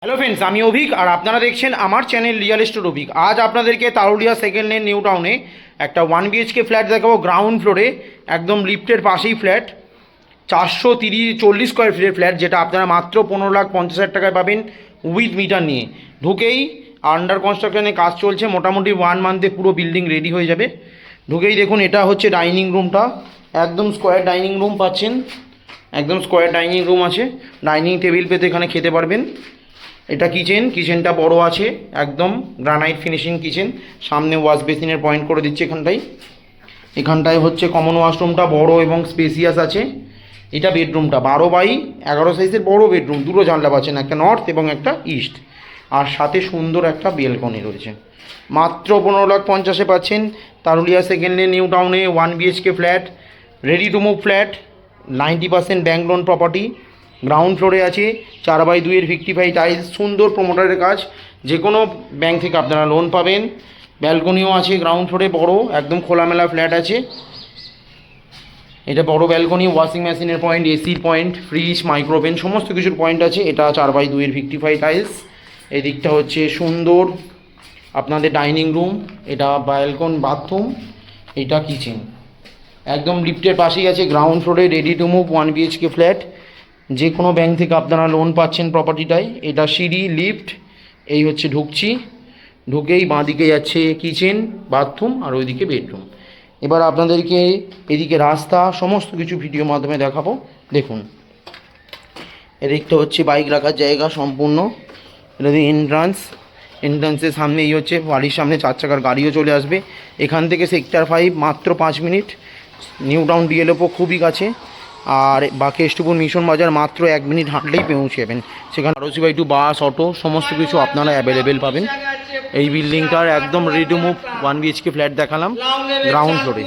Hello friends, আমি অভিক আর আপনারা দেখছেন আমার চ্যানেল রিয়েল এস্টেট অভিক। আজ আপনাদেরকে তারুলিয়া সেকেন্ড লেন নিউ টাউনে একটা 1 BHK ফ্ল্যাট দেখাবো। গ্রাউন্ড ফ্লোরে একদম লিফটের পাশেই ফ্ল্যাট, 440 স্কোয়ার ফিটের ফ্ল্যাট, যেটা আপনারা মাত্র 15,50,000 টাকায় পাবেন উইথ মিটার নিয়ে। ঢুকেই আন্ডার কনস্ট্রাকশনে কাজ চলছে, মোটামুটি 1 মান্থে পুরো বিল্ডিং রেডি হয়ে যাবে। ঢুকেই দেখুন, এটা হচ্ছে ডাইনিং রুমটা, একদম স্কোয়ার ডাইনিং রুম পাচ্ছেন, একদম স্কোয়ার ডাইনিং রুম আছে, ডাইনিং টেবিল পেতে এখানে খেতে পারবেন। এটা কিচেনটা বড় আছে, একদম গ্রানাইট ফিনিশিং কিচেন, সামনে ওয়াশ বেসিনের পয়েন্ট করে দিচ্ছে এখানটায় হচ্ছে কমন ওয়াশরুমটা বড় এবং স্পেসিয়াস আছে। এটা বেডরুমটা 12x11 সাইজের বড় বেডরুম, দুটো জানলা পাচ্ছেন, একটা নর্থ এবং একটা ইস্ট, আর সাথে সুন্দর একটা বেলকনি রয়েছে। মাত্র 15,50,000-এ পাচ্ছেন তারুলিয়া সেকেন্ড লেন নিউ টাউনে 1 BHK flat, ready to move flat, 90% bank loan property. Ground ফ্লোরে আছে 4x2 55 টাইলস, সুন্দর প্রমোটারের কাজ, যে কোনো ব্যাংক থেকে আপনারা লোন পাবেন। ব্যালকনিও আছে গ্রাউন্ড ফ্লোরে বড়, একদম খোলামেলা ফ্ল্যাট আছে। এটা বড় ব্যালকনি, ওয়াশিং মেশিনের পয়েন্ট, এসির পয়েন্ট, ফ্রিজ, মাইক্রোওভেন, সমস্ত কিছুর পয়েন্ট আছে। এটা 4x2 55 টাইলস। এই দিকটা হচ্ছে সুন্দর আপনাদের ডাইনিং রুম, এটা ব্যালকন বাথরুম, এটা কিচেন, একদম লিফটের পাশেই আছে। গ্রাউন্ড ফ্লোরে ready to move 1 BHK flat, যে কোনো ব্যাংক থেকে আপনারা লোন পাচ্ছেন প্রপার্টিটায়। এটা সিঁড়ি, লিফট, এই হচ্ছে ঢুকেই বাঁদিকে যাচ্ছে কিচেন, বাথরুম, আর ওইদিকে বেডরুম। এবার আপনাদেরকে এদিকে রাস্তা, সমস্ত কিছু ভিডিওর মাধ্যমে দেখাবো। দেখুন, এদিকটা হচ্ছে বাইক রাখার জায়গা সম্পূর্ণ। এটা দিয়ে এন্ট্রান্সের সামনে এই হচ্ছে বাড়ির সামনে 4 চাকার গাড়িও চলে আসবে। এখান থেকে সেক্টর 5 মাত্র 5 মিনিট, নিউ টাউন ডিএলএফও খুবই কাছে, আর কেষ্টপুর মিশন বাজার মাত্র 1 মিনিট হাঁটলেই পৌঁছে যাবেন। সেখানে ROC/2 বাস, অটো, সমস্ত কিছু আপনারা অ্যাভেলেবেল পাবেন। এই বিল্ডিংটার একদম ready to move 1 BHK flat দেখালাম গ্রাউন্ড ফ্লোরে।